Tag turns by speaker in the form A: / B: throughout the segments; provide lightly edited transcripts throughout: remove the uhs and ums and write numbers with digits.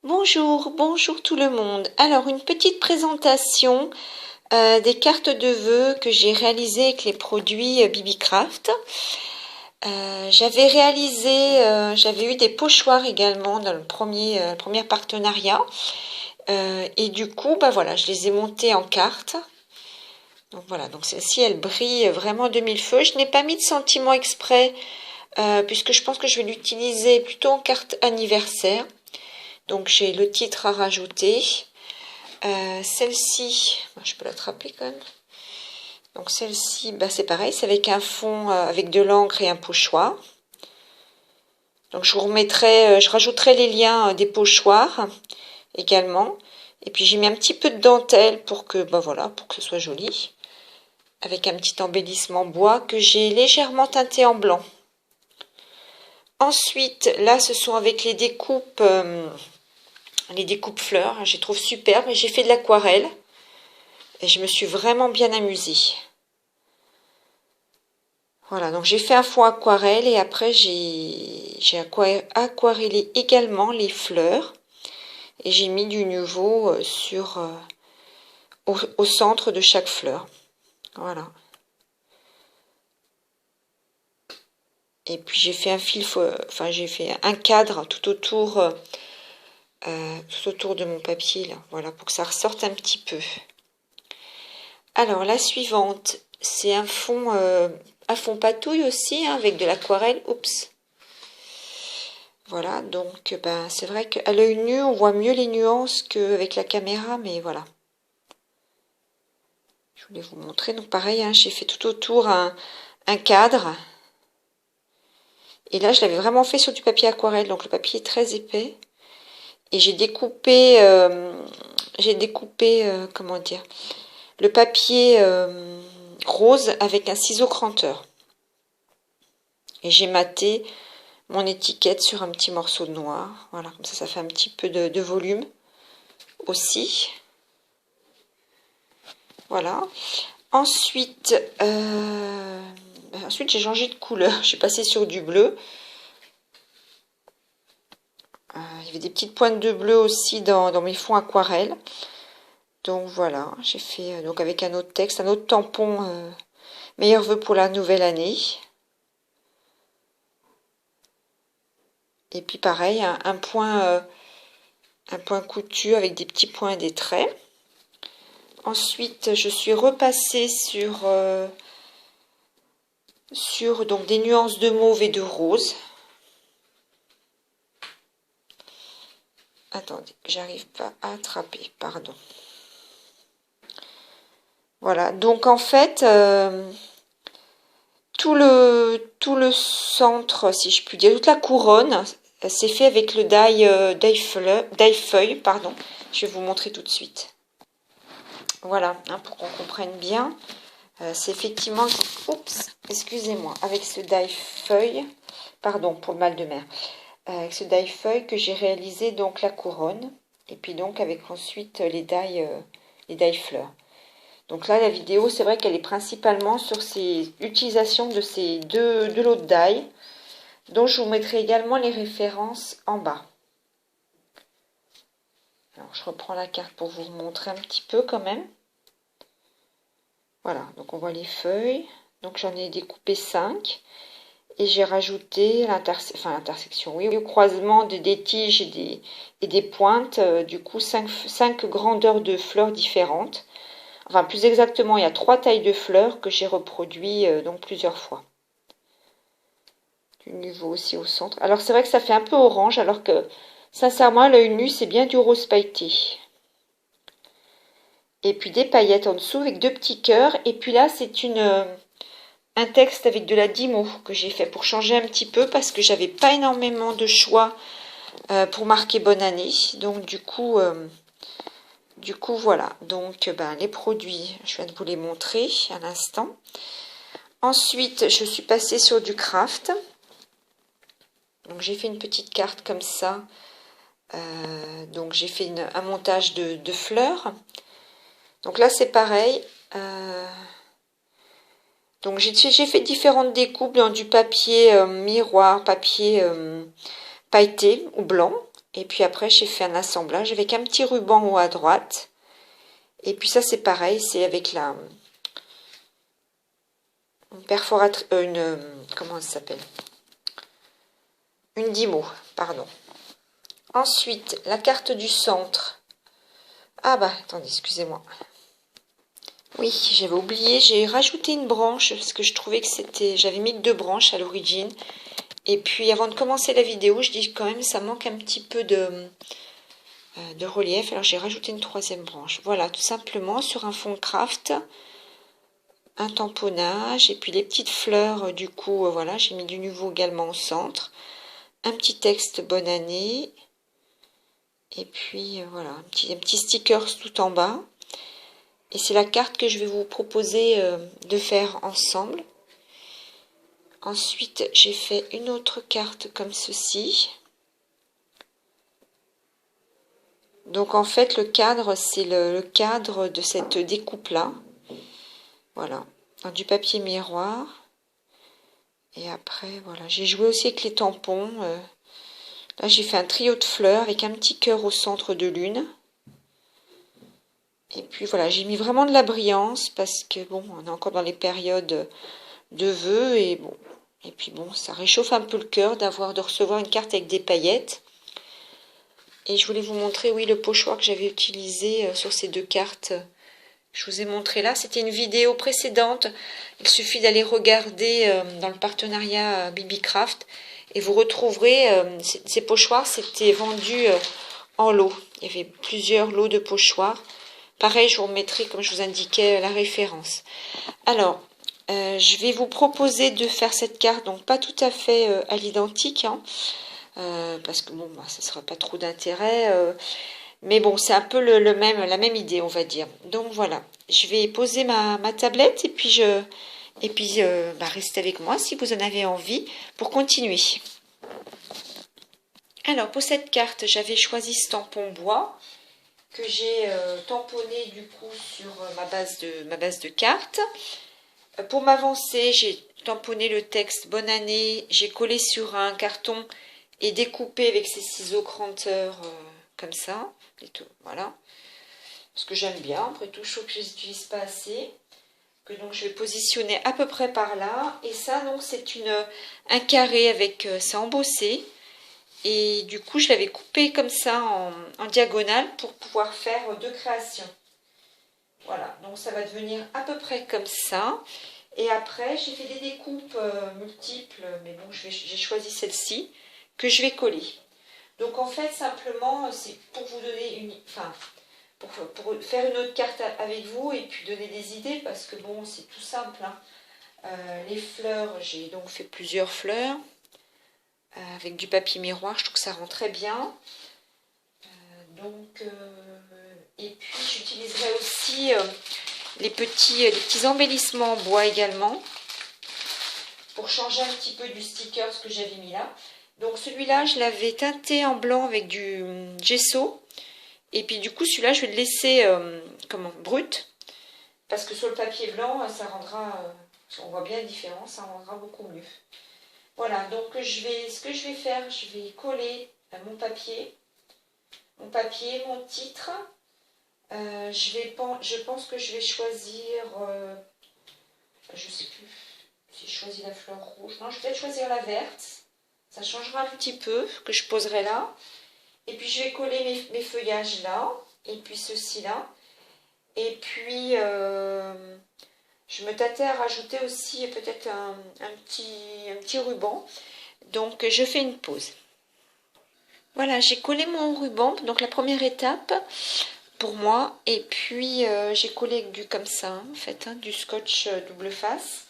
A: Bonjour, bonjour tout le monde. Alors, une petite présentation des cartes de vœux que j'ai réalisées avec les produits BB-Craft. J'avais eu des pochoirs également dans le premier partenariat. Et du coup, bah voilà, je les ai montés en cartes. Donc voilà, donc celle-ci, elle brille vraiment de mille feux. Je n'ai pas mis de sentiment exprès, puisque je pense que je vais l'utiliser plutôt en carte anniversaire. Donc j'ai le titre à rajouter. Celle-ci, je peux l'attraper quand même. Donc celle-ci, bah c'est pareil, c'est avec un fond avec de l'encre et un pochoir. Donc je rajouterai les liens des pochoirs également. Et puis j'ai mis un petit peu de dentelle pour que, bah voilà, pour que ce soit joli. Avec un petit embellissement bois que j'ai légèrement teinté en blanc. Ensuite, là, ce sont avec les découpes fleurs. Je les trouve superbes. J'ai fait de l'aquarelle. Et je me suis vraiment bien amusée. Voilà, donc j'ai fait un fond aquarelle et après j'ai aquarellé également les fleurs. Et j'ai mis du nouveau au centre de chaque fleur. Voilà. Et puis j'ai fait j'ai fait un cadre tout autour de mon papier là, voilà, pour que ça ressorte un petit peu. Alors la suivante, c'est un fond patouille aussi, hein, avec de l'aquarelle. Oups. Voilà, donc ben, c'est vrai qu'à l'œil nu, on voit mieux les nuances qu'avec la caméra, mais voilà. Je voulais vous montrer. Donc pareil, hein, j'ai fait tout autour un cadre. Et là, je l'avais vraiment fait sur du papier aquarelle, donc le papier est très épais. Et j'ai découpé, comment dire, le papier rose avec un ciseau cranteur. Et j'ai maté mon étiquette sur un petit morceau de noir. Voilà, comme ça fait un petit peu de volume aussi. Voilà. Ensuite, j'ai changé de couleur. Je suis passée sur du bleu. Il y avait des petites pointes de bleu aussi dans mes fonds aquarelles. Donc voilà, j'ai fait donc avec un autre texte, un autre tampon. Meilleurs vœux pour la nouvelle année. Et puis pareil, un point coutu avec des petits points et des traits. Ensuite, je suis repassée sur donc des nuances de mauve et de rose. Attendez, j'arrive pas à attraper, pardon. Voilà, donc en fait, tout le centre, si je puis dire, toute la couronne, c'est fait avec le die-feuille, pardon. Je vais vous montrer tout de suite. Voilà, hein, pour qu'on comprenne bien. C'est effectivement, oups, excusez-moi, avec ce die-feuille, pardon pour le mal de mer, avec ce die-feuille que j'ai réalisé donc la couronne, et puis donc avec ensuite les die-fleurs. Donc là, la vidéo, c'est vrai qu'elle est principalement sur ces utilisations de ces deux lots de die, dont je vous mettrai également les références en bas. Alors, je reprends la carte pour vous montrer un petit peu quand même. Voilà, donc on voit les feuilles. Donc j'en ai découpé 5. Et j'ai rajouté l'intersection, oui, au croisement des tiges et des pointes, du coup 5 grandeurs de fleurs différentes. Enfin, plus exactement, il y a 3 tailles de fleurs que j'ai reproduit donc plusieurs fois. Du niveau aussi au centre. Alors c'est vrai que ça fait un peu orange, alors que sincèrement, à l'œil nu, c'est bien du rose pailleté. Et puis des paillettes en dessous avec 2 petits cœurs. Et puis là, c'est un texte avec de la Dymo que j'ai fait pour changer un petit peu parce que j'avais pas énormément de choix pour marquer bonne année. Donc du coup voilà. Donc les produits, je viens de vous les montrer à l'instant. Ensuite, je suis passée sur du craft. Donc j'ai fait une petite carte comme ça. Donc j'ai fait un montage de fleurs. Donc là c'est pareil. Donc j'ai fait différentes découpes dans du papier miroir, papier pailleté ou blanc. Et puis après, j'ai fait un assemblage avec un petit ruban en haut à droite. Et puis ça, c'est pareil, c'est avec la perforatrice, comment ça s'appelle? Une Dymo, pardon. Ensuite, la carte du centre. Ah bah, attendez, excusez-moi. Oui, j'avais oublié, j'ai rajouté une branche parce que je trouvais que c'était... J'avais mis que 2 branches à l'origine. Et puis avant de commencer la vidéo, je dis quand même ça manque un petit peu de relief. Alors j'ai rajouté une 3e branche. Voilà, tout simplement sur un fond craft, un tamponnage et puis les petites fleurs. Du coup, voilà, j'ai mis du nouveau également au centre. Un petit texte bonne année. Et puis voilà, un petit sticker tout en bas. Et c'est la carte que je vais vous proposer de faire ensemble. Ensuite, j'ai fait une autre carte comme ceci. Donc en fait, le cadre, c'est le cadre de cette découpe-là. Voilà, dans du papier miroir. Et après, voilà, j'ai joué aussi avec les tampons. Là, j'ai fait un trio de fleurs avec un petit cœur au centre de l'une. Et puis voilà, j'ai mis vraiment de la brillance parce que bon, on est encore dans les périodes de vœux et bon. Et puis bon, ça réchauffe un peu le cœur de recevoir une carte avec des paillettes. Et je voulais vous montrer, oui, le pochoir que j'avais utilisé sur ces 2 cartes. Je vous ai montré là, c'était une vidéo précédente. Il suffit d'aller regarder dans le partenariat BB-Craft et vous retrouverez ces pochoirs, c'était vendu en lot. Il y avait plusieurs lots de pochoirs. Pareil, je vous remettrai, comme je vous indiquais, la référence. Alors, je vais vous proposer de faire cette carte, donc pas tout à fait à l'identique, hein, parce que bon, bah, ça ne sera pas trop d'intérêt. Mais bon, c'est un peu la même idée, on va dire. Donc voilà, je vais poser ma tablette et puis bah, restez avec moi si vous en avez envie pour continuer. Alors pour cette carte, j'avais choisi ce tampon bois que j'ai tamponné du coup sur ma base de cartes. Pour m'avancer, j'ai tamponné le texte Bonne année, j'ai collé sur un carton et découpé avec ces ciseaux cranteurs comme ça. Et tout, voilà. Parce que j'aime bien, après tout, je trouve que je les utilise pas assez. Que donc je vais positionner à peu près par là. Et ça, donc, c'est un carré avec ça embossé. Et du coup, je l'avais coupé comme ça en diagonale pour pouvoir faire 2 créations. Voilà, donc ça va devenir à peu près comme ça. Et après, j'ai fait des découpes multiples, mais bon, j'ai choisi celle-ci, que je vais coller. Donc en fait, simplement, c'est pour vous donner pour faire une autre carte avec vous et puis donner des idées, parce que bon, c'est tout simple, hein. Les fleurs, j'ai donc fait plusieurs fleurs avec du papier miroir, je trouve que ça rend très bien. Et puis j'utiliserai aussi les petits embellissements en bois également, pour changer un petit peu du sticker ce que j'avais mis là. Donc celui-là, je l'avais teinté en blanc avec du gesso. Et puis du coup, celui-là, je vais le laisser brut. Parce que sur le papier blanc, ça rendra, on voit bien la différence, ça rendra beaucoup mieux. Voilà, donc ce que je vais faire, je vais coller mon papier, mon titre. Je pense que je vais choisir, je sais plus si je choisis la fleur rouge. Non, je vais peut-être choisir la verte. Ça changera un petit peu, que je poserai là. Et puis je vais coller mes feuillages là, et puis ceci là. Et puis je me tâtais à rajouter aussi peut-être un petit ruban. Donc je fais une pause. Voilà, j'ai collé mon ruban, donc la première étape pour moi. Et puis j'ai collé avec du comme ça, en fait, hein, du scotch double face.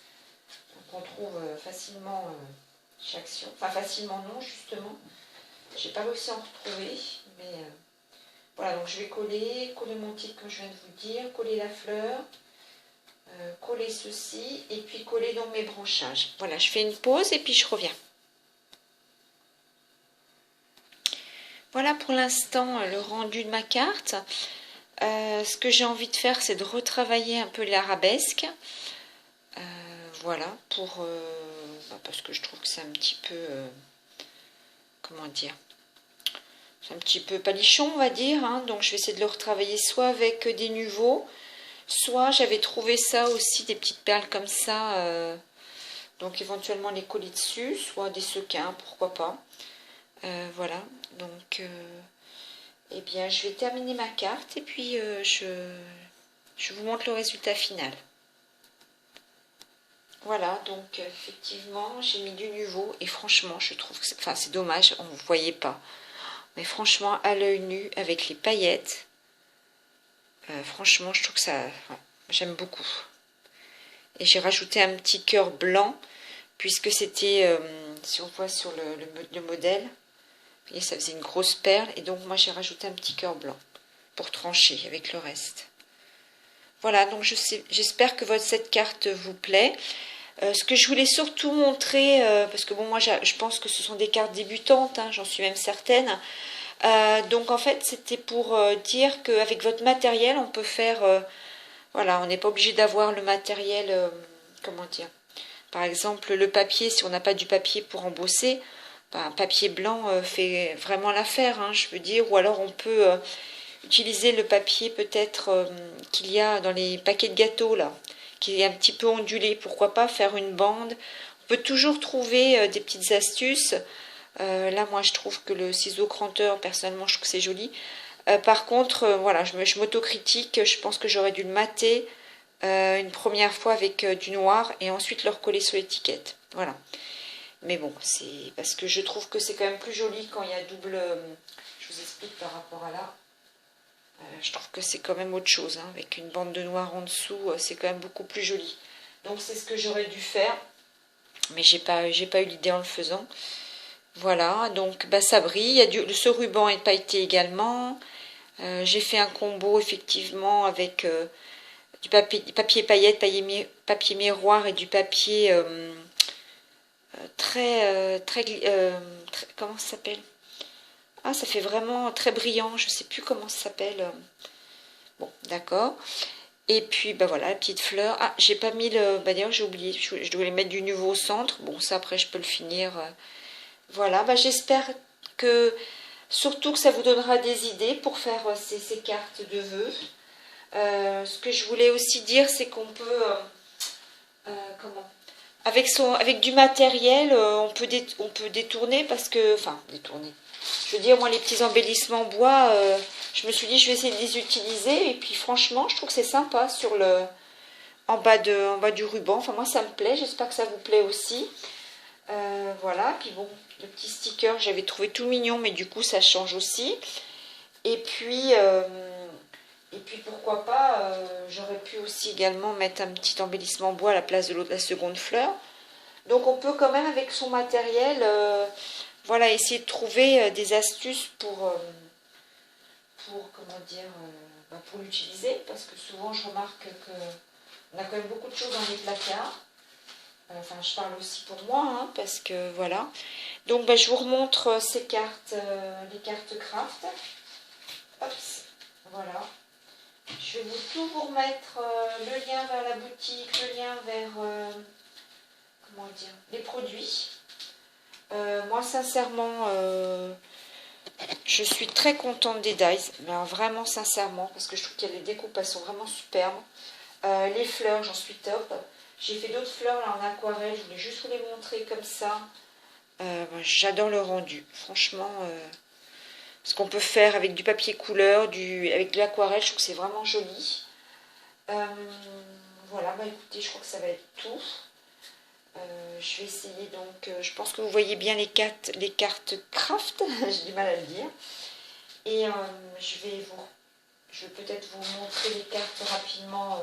A: Donc on trouve facilement chez Action. Enfin facilement non, justement. J'ai pas réussi à en retrouver, mais voilà, donc je vais coller mon titre comme je viens de vous dire, coller la fleur, coller ceci et puis coller donc mes branchages. Voilà, je fais une pause et puis je reviens. Voilà pour l'instant le rendu de ma carte. Ce que j'ai envie de faire, c'est de retravailler un peu l'arabesque. Voilà, parce que je trouve que c'est un petit peu, comment dire, c'est un petit peu palichon, on va dire, hein. Donc je vais essayer de le retravailler soit avec des nuveaux, soit j'avais trouvé ça aussi, des petites perles comme ça, donc éventuellement les coller dessus, soit des sequins, pourquoi pas. Voilà, donc eh bien je vais terminer ma carte et puis je vous montre le résultat final. Voilà, donc effectivement j'ai mis du nouveau et franchement je trouve que c'est dommage, on ne voyait pas. Mais franchement à l'œil nu avec les paillettes, franchement je trouve que ça, ouais, j'aime beaucoup. Et j'ai rajouté un petit cœur blanc puisque c'était, si on voit sur le modèle, et ça faisait une grosse perle et donc moi j'ai rajouté un petit cœur blanc pour trancher avec le reste. Voilà, donc j'espère que cette carte vous plaît. Ce que je voulais surtout montrer, parce que bon moi je pense que ce sont des cartes débutantes, hein, j'en suis même certaine. Donc en fait c'était pour dire qu'avec votre matériel on peut faire, voilà, on n'est pas obligé d'avoir le matériel, comment dire, par exemple le papier, si on n'a pas du papier pour embosser, un papier blanc fait vraiment l'affaire, hein, je veux dire, ou alors on peut utiliser le papier peut-être qu'il y a dans les paquets de gâteaux là, qui est un petit peu ondulé, pourquoi pas faire une bande. On peut toujours trouver des petites astuces. Là moi je trouve que le ciseau cranteur, personnellement je trouve que c'est joli. Par contre, voilà, je m'autocritique, je pense que j'aurais dû le mater une première fois avec du noir et ensuite le recoller sur l'étiquette. Voilà. Mais bon, c'est parce que je trouve que c'est quand même plus joli quand il y a double... je vous explique par rapport à là. Je trouve que c'est quand même autre chose, hein. Avec une bande de noir en dessous, c'est quand même beaucoup plus joli. Donc c'est ce que j'aurais dû faire, mais j'ai pas eu l'idée en le faisant. Voilà, donc bah, ça brille. Il y a ce ruban est pailleté également. J'ai fait un combo effectivement avec du papier paillette, papier miroir et du papier... très, comment ça s'appelle? Ah, ça fait vraiment très brillant, je sais plus comment ça s'appelle. Bon, d'accord. Et puis, bah voilà, la petite fleur. Ah, j'ai pas mis le... Bah d'ailleurs, j'ai oublié, je devais mettre du nouveau au centre. Bon, ça, après, je peux le finir. Voilà, bah j'espère que... Surtout que ça vous donnera des idées pour faire ces cartes de vœux. Ce que je voulais aussi dire, c'est qu'on peut... comment avec du matériel, on peut détourner parce que... Enfin, détourner. Je veux dire, moi, les petits embellissements en bois, je me suis dit, je vais essayer de les utiliser. Et puis, franchement, je trouve que c'est sympa sur en bas du ruban. Enfin, moi, ça me plaît. J'espère que ça vous plaît aussi. Voilà. Puis, bon, le petit sticker, j'avais trouvé tout mignon, mais du coup, ça change aussi. Et puis... Et puis pourquoi pas, j'aurais pu aussi également mettre un petit embellissement bois à la place de la seconde fleur. Donc on peut quand même avec son matériel, voilà, essayer de trouver des astuces pour comment dire, bah, pour l'utiliser. Parce que souvent je remarque qu'on a quand même beaucoup de choses dans les placards. Enfin je parle aussi pour moi, hein, parce que voilà. Donc bah, je vous remontre ces cartes, les cartes craft. Hop, voilà. Je vais tout vous remettre, le lien vers la boutique, le lien vers, comment dire, les produits. Moi, sincèrement, je suis très contente des dies, mais alors, vraiment sincèrement, parce que je trouve que les découpes, elles sont vraiment superbes. Les fleurs, j'en suis top. J'ai fait d'autres fleurs là en aquarelle, je voulais juste vous les montrer comme ça. J'adore le rendu, franchement... ce qu'on peut faire avec du papier couleur, avec de l'aquarelle, je trouve que c'est vraiment joli. Voilà, bah écoutez, je crois que ça va être tout. Je vais essayer donc, je pense que vous voyez bien les cartes craft, j'ai du mal à le dire. Et je vais peut-être vous montrer les cartes rapidement,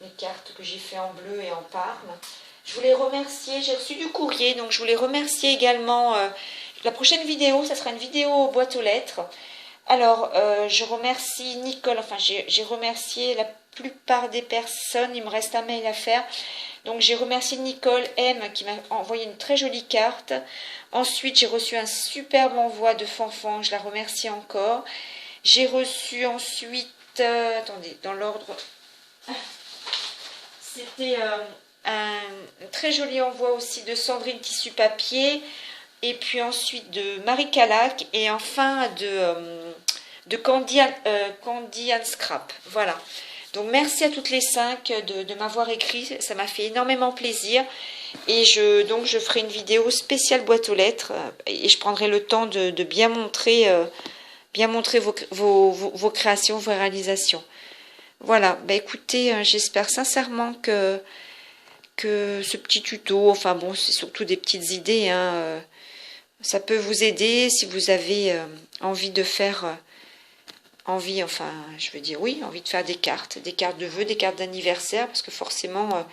A: les cartes que j'ai fait en bleu et en parme. Je voulais remercier, j'ai reçu du courrier, donc je voulais remercier également... la prochaine vidéo, ça sera une vidéo boîte aux lettres. Alors, je remercie Nicole, enfin j'ai remercié la plupart des personnes, il me reste un mail à faire. Donc j'ai remercié Nicole M qui m'a envoyé une très jolie carte. Ensuite, j'ai reçu un superbe envoi de Fanfan, je la remercie encore. J'ai reçu ensuite, attendez, dans l'ordre, c'était un très joli envoi aussi de Sandrine Tissu Papier. et puis ensuite de Marie Calac, et enfin de Candy, Candy and Scrap. Voilà. Donc merci à toutes les 5 de m'avoir écrit, ça m'a fait énormément plaisir. Et donc je ferai une vidéo spéciale boîte aux lettres et je prendrai le temps de bien montrer vos créations, vos réalisations. Voilà, bah écoutez, j'espère sincèrement que ce petit tuto, enfin bon, c'est surtout des petites idées, hein, ça peut vous aider si vous avez envie de faire, enfin, je veux dire oui, envie de faire des cartes de vœux, des cartes d'anniversaire, parce que forcément,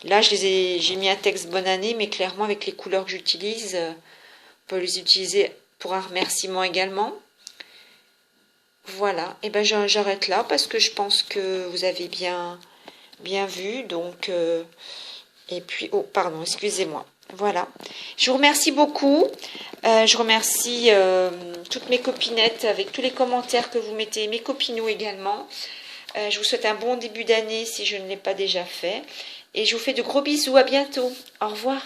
A: là, j'ai mis un texte bonne année, mais clairement avec les couleurs que j'utilise, on peut les utiliser pour un remerciement également. Voilà, et ben j'arrête là parce que je pense que vous avez bien vu, donc et puis oh pardon, excusez-moi. Voilà, je vous remercie beaucoup. Je remercie toutes mes copinettes avec tous les commentaires que vous mettez, mes copinous également. Je vous souhaite un bon début d'année si je ne l'ai pas déjà fait. Et je vous fais de gros bisous, à bientôt. Au revoir.